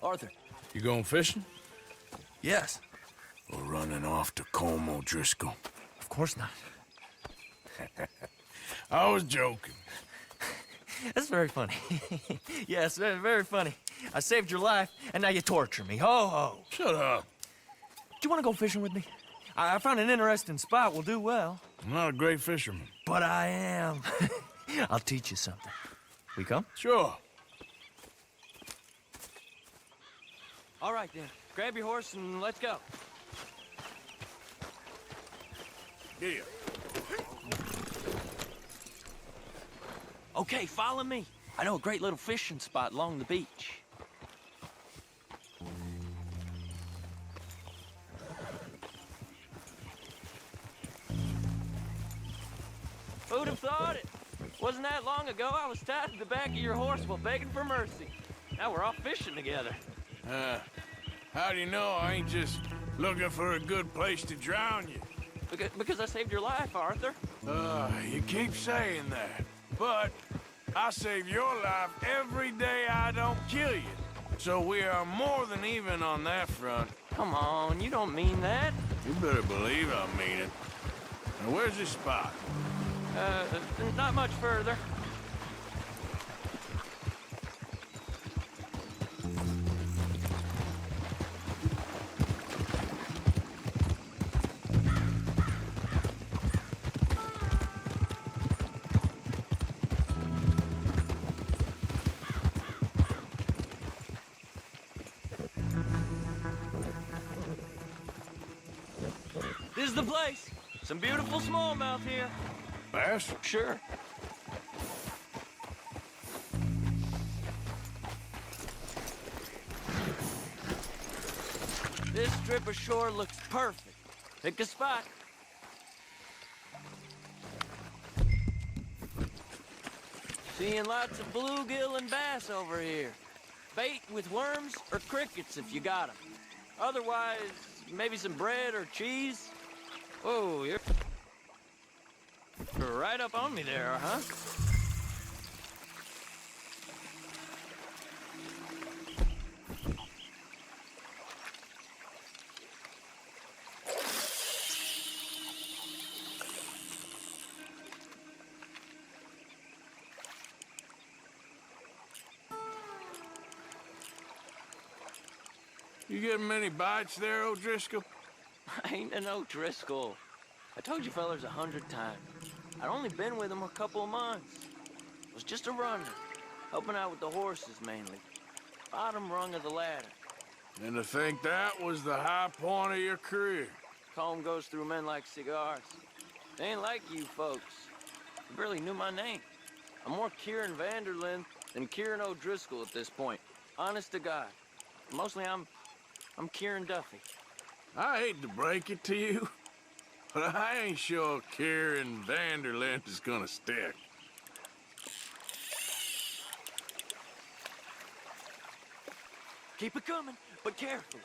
Arthur. You going fishing? Yes. Or running off to Colm O'Driscoll? Of course not. I was joking. That's very funny. Yes, very, very funny. I saved your life, and now you torture me. Ho, ho. Shut up. Do you want to go fishing with me? I found an interesting spot. We'll do well. I'm not a great fisherman. But I am. I'll teach you something. We come? Sure. All right, then. Grab your horse and let's go. Yeah. Okay, follow me. I know a great little fishing spot along the beach. Who'd have thought it? Wasn't that long ago I was tied to the back of your horse while begging for mercy. Now we're off fishing together. How do you know I ain't just looking for a good place to drown you? Because I saved your life, Arthur. You keep saying that. But I save your life every day I don't kill you. So we are more than even on that front. Come on, you don't mean that. You better believe I mean it. Now, where's this spot? Not much further. This is the place. Some beautiful smallmouth here. Bass? Sure. This strip of shore looks perfect. Pick a spot. Seeing lots of bluegill and bass over here. Bait with worms or crickets if you got them. Otherwise, maybe some bread or cheese. Whoa, you're right up on me there, huh? You getting many bites there, O'Driscoll? I ain't an O'Driscoll. I told you fellers 100 times. I'd only been with him a couple of months. Was just a runner, helping out with the horses mainly. Bottom rung of the ladder. And to think that was the high point of your career. Colm goes through men like cigars. They ain't like you folks. You barely knew my name. I'm more Kieran Vanderlyn than Kieran O'Driscoll at this point. Honest to God. Mostly I'm Kieran Duffy. I hate to break it to you, but I ain't sure Kieran Vanderlyn is gonna stick. Keep it coming, but carefully.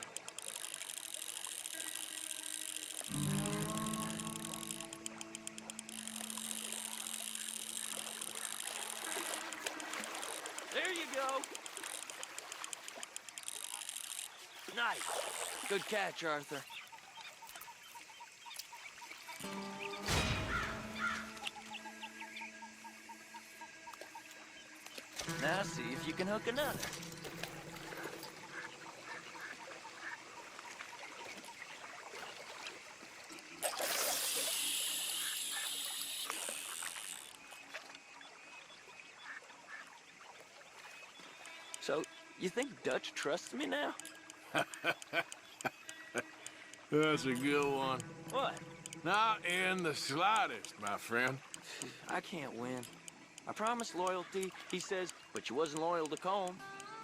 There you go. Nice. Good catch, Arthur. Now see if you can hook another. So, you think Dutch trusts me now? That's a good one. What? Not in the slightest, my friend. I can't win. I promised loyalty, he says, but you wasn't loyal to Colm.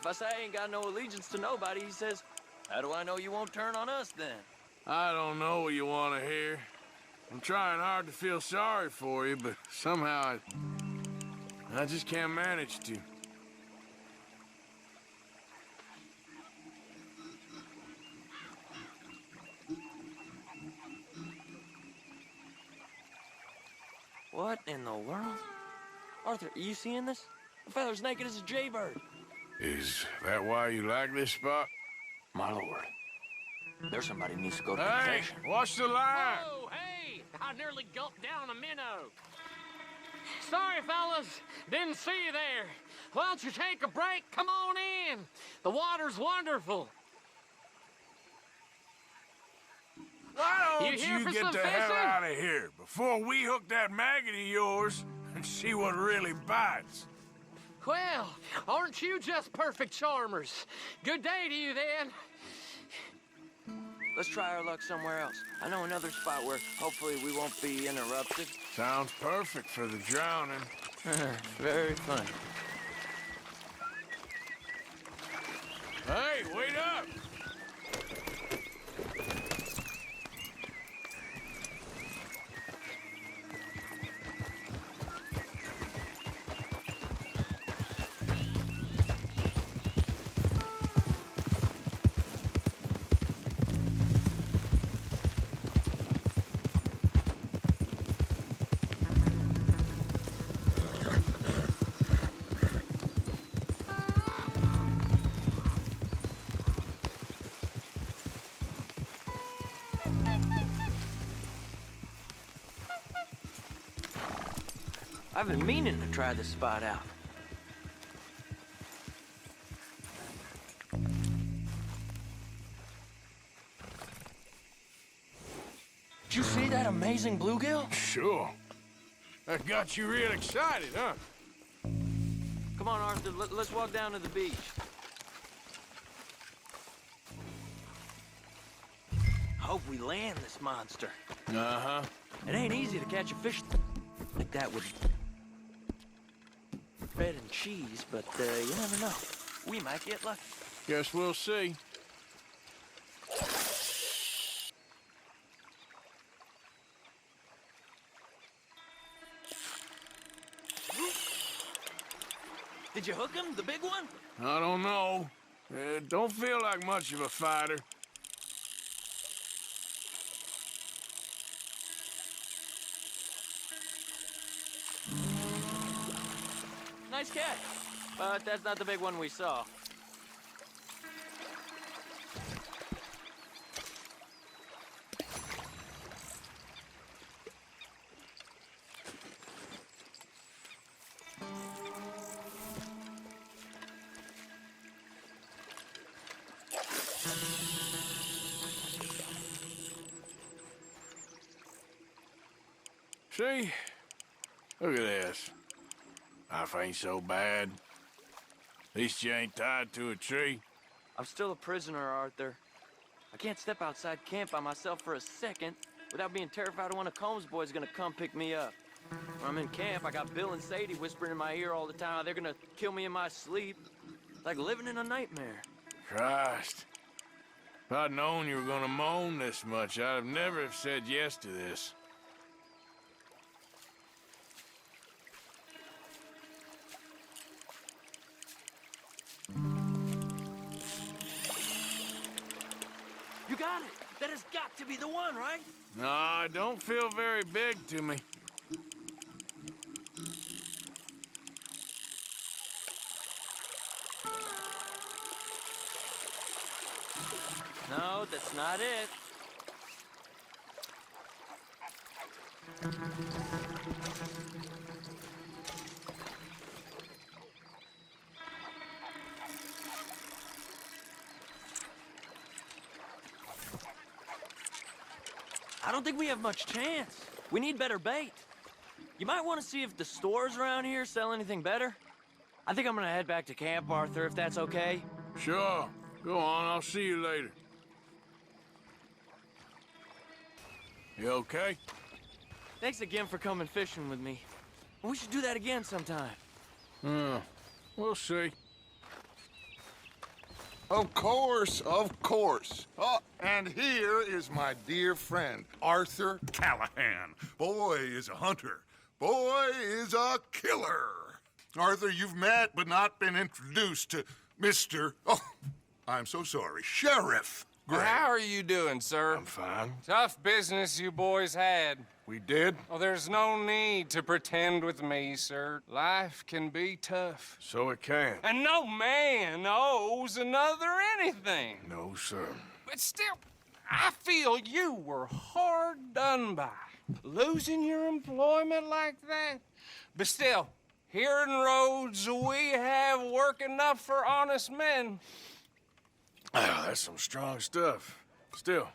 If I say I ain't got no allegiance to nobody, he says, how do I know you won't turn on us then? I don't know what you want to hear. I'm trying hard to feel sorry for you, but somehow I just can't manage to. What in the world? Arthur, are you seeing this? The feather's naked as a jaybird. Is that why you like this spot? My lord. There's somebody who needs to go to Hey, confession. watch the line! Oh, hey! I nearly gulped down a minnow. Sorry, fellas. Didn't see you there. Why don't you take a break? Come on in. The water's wonderful. Why You don't here you for get some the hell fishing? out of here before we hook that maggot of yours and see what really bites? Well, aren't you just perfect charmers? Good day to you, then. Let's try our luck somewhere else. I know another spot where hopefully we won't be interrupted. Sounds perfect for the drowning. Very funny. Hey, wait up! I've been meaning to try this spot out. Did you see that amazing bluegill? Sure. That got you real excited, huh? Come on, Arthur, let's walk down to the beach. Hope we land this monster. Uh-huh. It ain't easy to catch a fish like that with bread and cheese, but you never know. We might get lucky. Guess we'll see. Did you hook him, the big one? I don't know. Don't feel like much of a fighter. Nice catch. But that's not the big one we saw. See? Look at this. Life ain't so bad. At least you ain't tied to a tree. I'm still a prisoner, Arthur. I can't step outside camp by myself for a second without being terrified one of Combs' boys gonna come pick me up. When I'm in camp, I got Bill and Sadie whispering in my ear all the time how they're gonna kill me in my sleep. It's like living in a nightmare. Christ. If I'd known you were gonna moan this much, I'd have never have said yes to this. You got it! That has got to be the one, right? No, it don't feel very big to me. No, that's not it. I don't think we have much chance. We need better bait. You might want to see if the stores around here sell anything better. I think I'm gonna head back to camp, Arthur, if that's okay. Sure. Go on, I'll see you later. You okay? Thanks again for coming fishing with me. We should do that again sometime. We'll see. Of course, of course. Oh, and here is my dear friend, Arthur Callahan. Boy is a hunter. Boy is a killer. Arthur, you've met but not been introduced to Mr. Oh, I'm so sorry, Sheriff Gray. How are you doing, sir? I'm fine. Tough business you boys had. We did? Oh, there's no need to pretend with me, sir. Life can be tough. So it can. And no man owes another anything. No, sir. But still, I feel you were hard done by. Losing your employment like that. But still, here in Rhodes, we have work enough for honest men. Oh, that's some strong stuff. Still,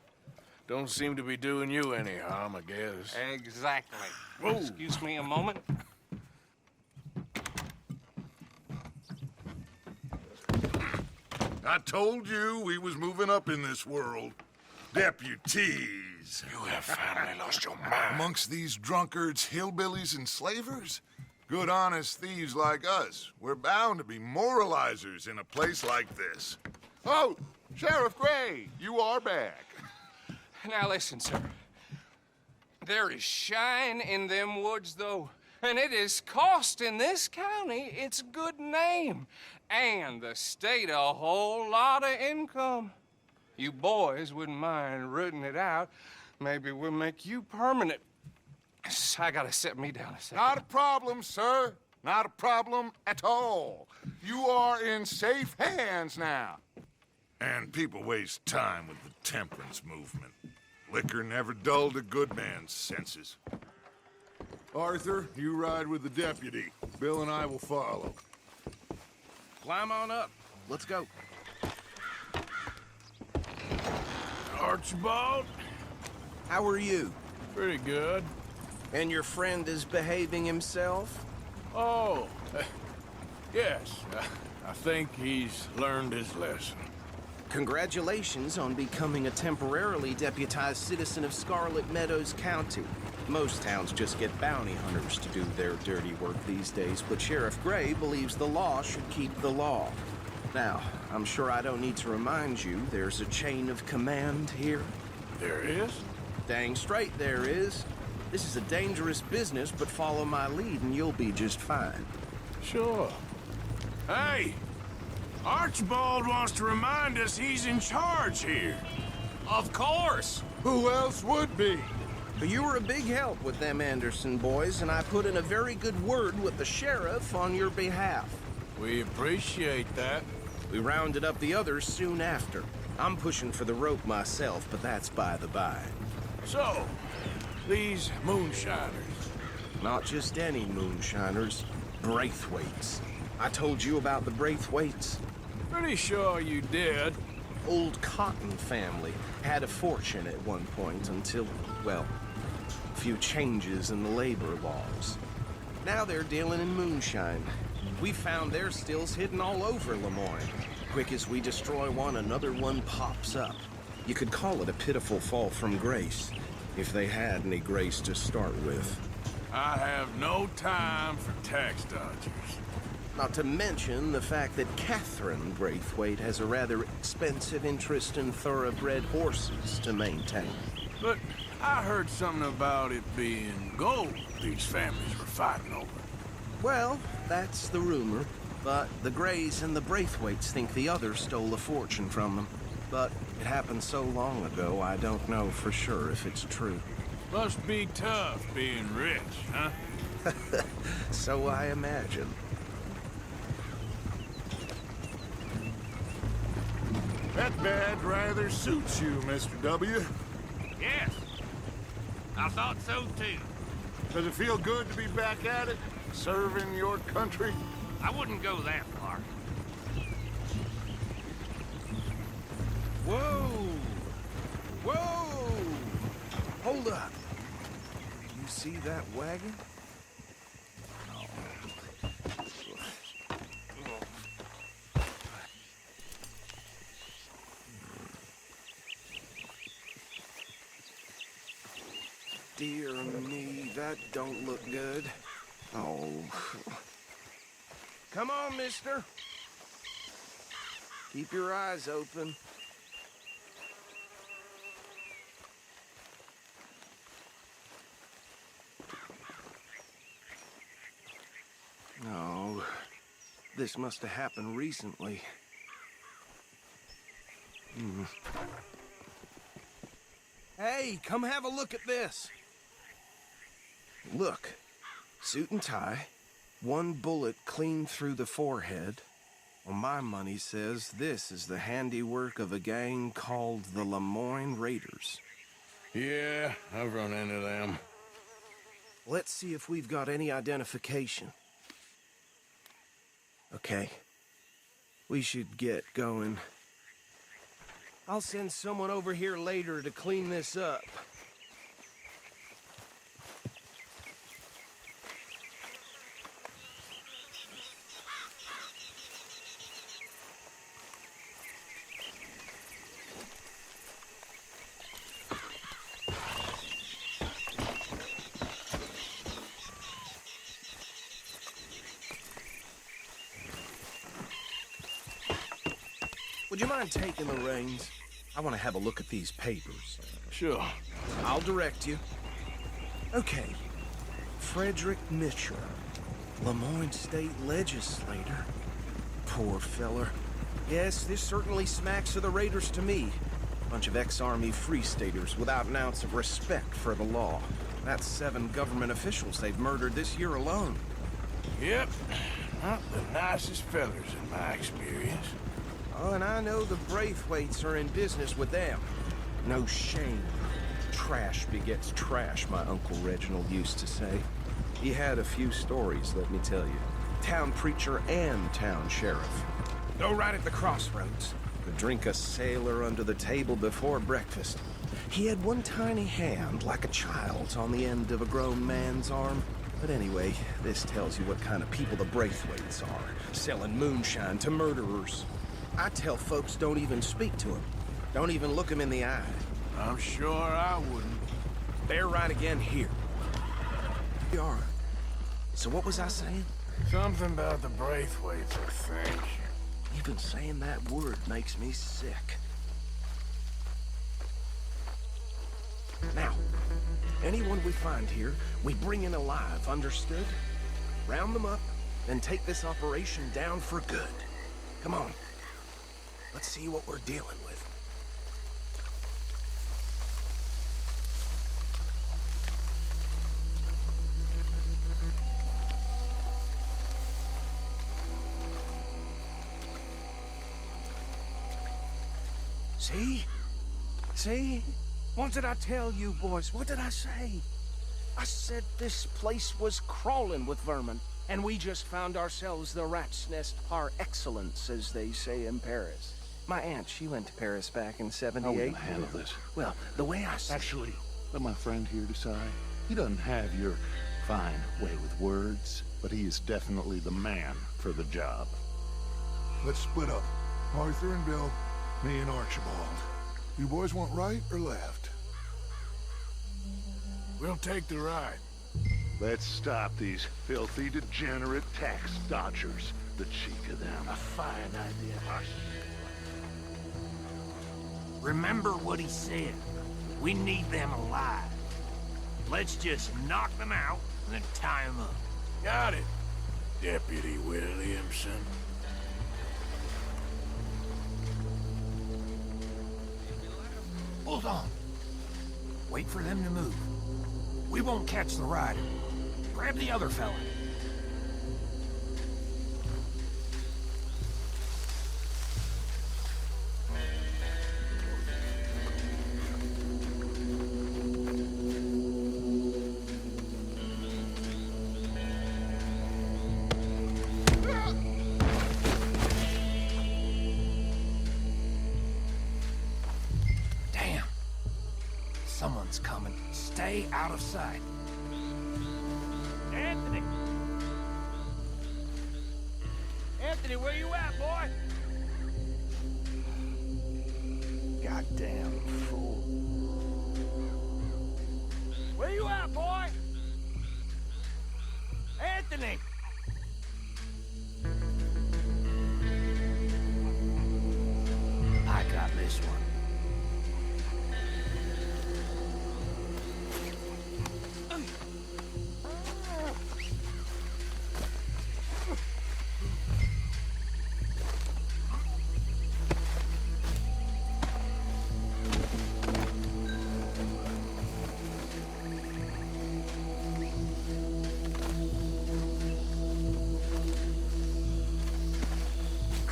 don't seem to be doing you any harm, I guess. Exactly. Whoa. Excuse me a moment. I told you we was moving up in this world. Deputies. You have finally lost your mind. Amongst these drunkards, hillbillies, and slavers? Good, honest thieves like us. We're bound to be moralizers in a place like this. Oh, Sheriff Gray, you are back. Now listen, sir. There is shine in them woods, though, and it is costing this county its good name and the state a whole lot of income. You boys wouldn't mind rooting it out. Maybe we'll make you permanent. I gotta set me down a second. Not a problem, sir. Not a problem at all. You are in safe hands now. And people waste time with the temperance movement. Liquor never dulled a good man's senses. Arthur, you ride with the deputy. Bill and I will follow. Climb on up. Let's go. Archibald? How are you? Pretty good. And your friend is behaving himself? Oh, yes. I think he's learned his lesson. Congratulations on becoming a temporarily deputized citizen of Scarlet Meadows County. Most towns just get bounty hunters to do their dirty work these days, but Sheriff Gray believes the law should keep the law. Now, I'm sure I don't need to remind you there's a chain of command here. There is? Dang straight there is. This is a dangerous business, but follow my lead and you'll be just fine. Sure. Hey! Archibald wants to remind us he's in charge here. Of course! Who else would be? But you were a big help with them Anderson boys, and I put in a very good word with the sheriff on your behalf. We appreciate that. We rounded up the others soon after. I'm pushing for the rope myself, but that's by the by. So, these moonshiners. Not just any moonshiners, Braithwaites. I told you about the Braithwaites. Pretty sure you did. Old Cotton family had a fortune at one point until, well, a few changes in the labor laws. Now they're dealing in moonshine. We found their stills hidden all over Lemoyne. Quick as we destroy one, another one pops up. You could call it a pitiful fall from grace, if they had any grace to start with. I have no time for tax dodgers. Not to mention the fact that Catherine Braithwaite has a rather expensive interest in thoroughbred horses to maintain. But I heard something about it being gold these families were fighting over. Well, that's the rumor. But the Grays and the Braithwaites think the others stole a fortune from them. But it happened so long ago, I don't know for sure if it's true. Must be tough being rich, huh? So I imagine. That badge rather suits you, Mr. W. Yes, I thought so too. Does it feel good to be back at it, serving your country? I wouldn't go that far. Whoa! Whoa! Hold up. You see that wagon? Dear me, that don't look good. Oh. Come on, mister. Keep your eyes open. No. This must have happened recently. Hey, come have a look at this. Look, suit and tie, one bullet clean through the forehead. Well, my money says this is the handiwork of a gang called the Lemoyne Raiders. Yeah, I've run into them. Let's see if we've got any identification. Okay. We should get going. I'll send someone over here later to clean this up. Would you mind taking the reins? I want to have a look at these papers. Sure. I'll direct you. Okay. Frederick Mitchell, Lemoyne State Legislator. Poor feller. Yes, this certainly smacks of the Raiders to me. Bunch of ex-Army Free Staters without an ounce of respect for the law. That's 7 government officials they've murdered this year alone. Yep. Not the nicest fellers in my experience. Oh, and I know the Braithwaites are in business with them. No shame. Trash begets trash, my Uncle Reginald used to say. He had a few stories, let me tell you. Town preacher and town sheriff. Go right at the crossroads. Could drink a sailor under the table before breakfast. He had one tiny hand, like a child's, on the end of a grown man's arm. But anyway, this tells you what kind of people the Braithwaites are. Selling moonshine to murderers. I tell folks don't even speak to him. Don't even look him in the eye. I'm sure I wouldn't. They're right again here. You are. So what was I saying? Something about the Braithwaites, I think. Even saying that word makes me sick. Now, anyone we find here, we bring in alive, understood? Round them up, then take this operation down for good. Come on. Let's see what we're dealing with. See? See? What did I tell you, boys? What did I say? I said this place was crawling with vermin, and we just found ourselves the rat's nest par excellence, as they say in Paris. My aunt, she went to Paris back in '78. How are we gonna handle this? Well, the way I see Actually, let my friend here decide. He doesn't have your fine way with words, but he is definitely the man for the job. Let's split up. Arthur and Bill, me and Archibald. You boys want right or left? We'll take the ride. Let's stop these filthy, degenerate tax dodgers. The cheek of them. A fine idea. Remember what he said. We need them alive. Let's just knock them out and then tie them up. Got it, Deputy Williamson. Hold on. Wait for them to move. We won't catch the rider. Grab the other fella. Someone's coming. Stay out of sight. Anthony! Anthony, where you at, boy? Goddamn fool. Where you at, boy? Anthony! I got this one.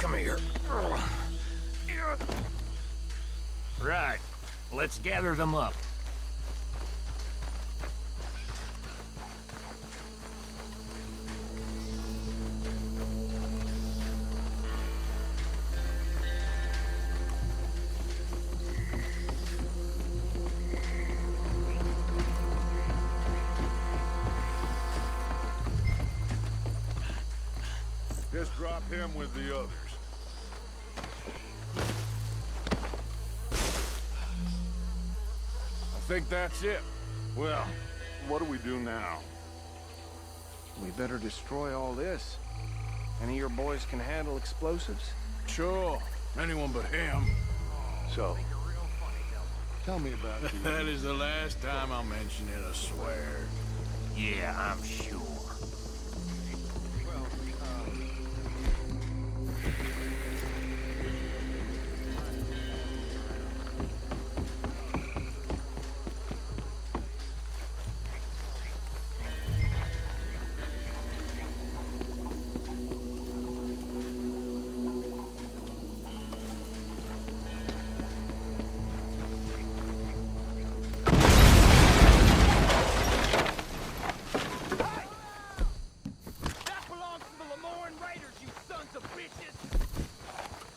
Come here. Right. Let's gather them up. Just drop him with the others. I think that's it. Well, what do we do now? We better destroy all this. Any of your boys can handle explosives? Sure. Anyone but him. So, tell me about you. That is the last time I'll mention it, I swear. Yeah, I'm sure.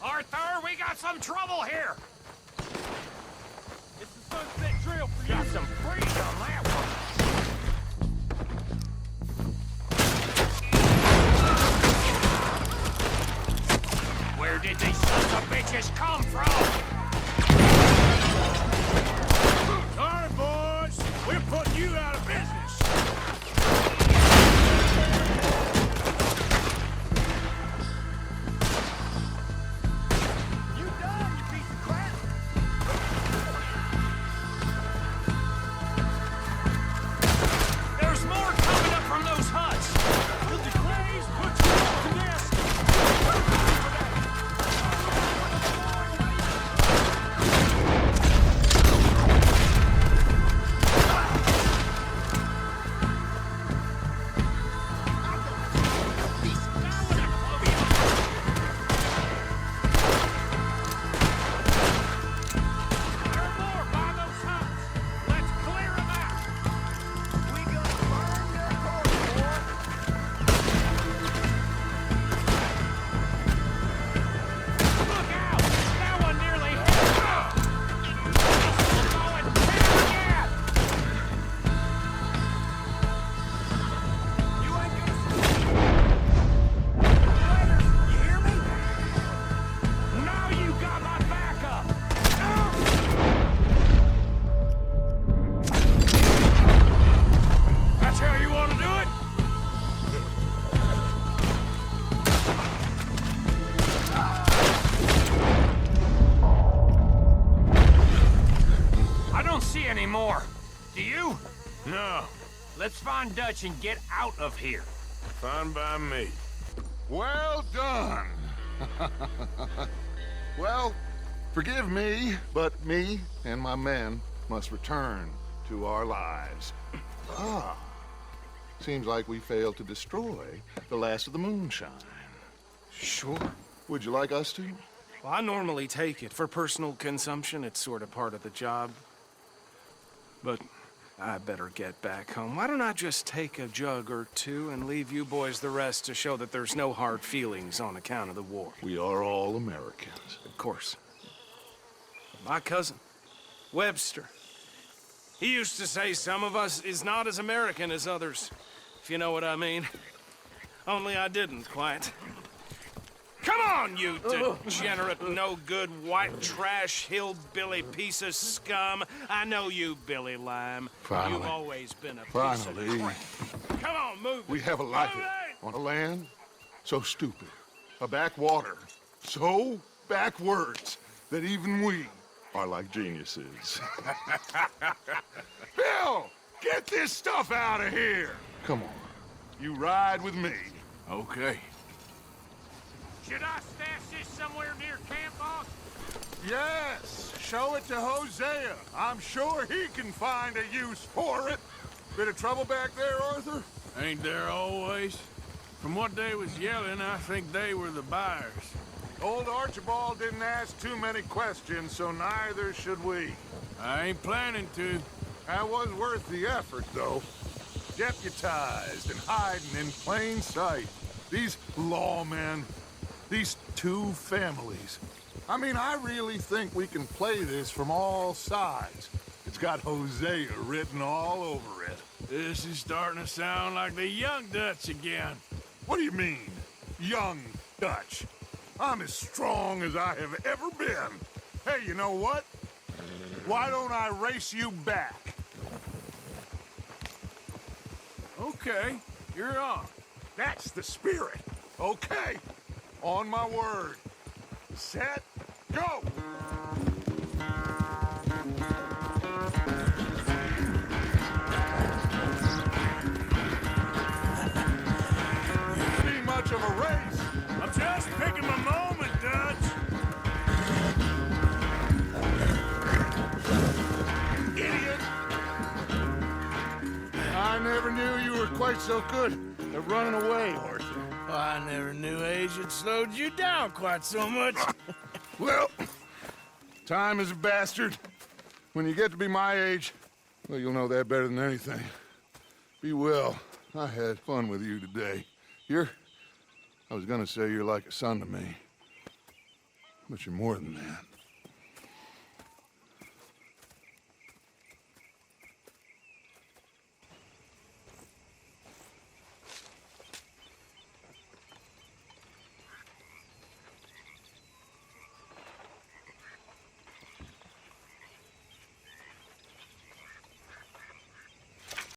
Arthur, we got some trouble here! It's the sunset drill for you. Got some freeze on that one. Where did these sons of bitches come from? Sorry, boys. We're putting you out of business. There's more coming up from those huts. Will the Clays put you up to this? There are more by those huts. Let's clear them out. We gonna burn their corpse, boy. Look out! That one nearly hit me. Going again. You ain't gonna Raiders, you hear me? Now you got my backup. That's how you want to do it? I don't see any more. Do you? No. Let's find Dutch and get out of here. Fine by me. Well done. Well, forgive me, but me and my men must return to our lives. Ah, seems like we failed to destroy the last of the moonshine. Sure. Would you like us to? Well, I normally take it. For personal consumption, it's sort of part of the job. But I better get back home. Why don't I just take a jug or two and leave you boys the rest to show that there's no hard feelings on account of the war? We are all Americans. Of course. My cousin, Webster, he used to say some of us is not as American as others, if you know what I mean. Only I didn't quite. Come on, you degenerate, no-good, white trash, hillbilly piece of scum. I know you, Billy Lime. Finally. You've always been a piece Finally, of crap. Come on, move it. we have a life Move it! on a land so stupid, a backwater so backwards that even we are like geniuses. Bill, get this stuff out of here. Come on, you ride with me. Okay. Should I stash this somewhere near camp, boss? Yes, show it to Hosea. I'm sure he can find a use for it. Bit of trouble back there, Arthur? Ain't there always? From what they was yelling, I think they were the buyers. Old Archibald didn't ask too many questions, so neither should we. I ain't planning to. That was worth the effort, though. Deputized and hiding in plain sight. These lawmen, these two families. I mean, I really think we can play this from all sides. It's got Hosea written all over it. This is starting to sound like the Young Dutch again. What do you mean, young Dutch? I'm as strong as I have ever been. Hey, you know what? Why don't I race you back? Okay, you're on. That's the spirit. Okay, on my word. Set, go! Be much of a race. I'm just picking my moment, Dutch. Idiot! I never knew you were quite so good at running away, Arthur. I never knew age had slowed you down quite so much. Well, time is a bastard. When you get to be my age, well, you'll know that better than anything. Be well. I had fun with you today. I was gonna say you're like a son to me, but you're more than that.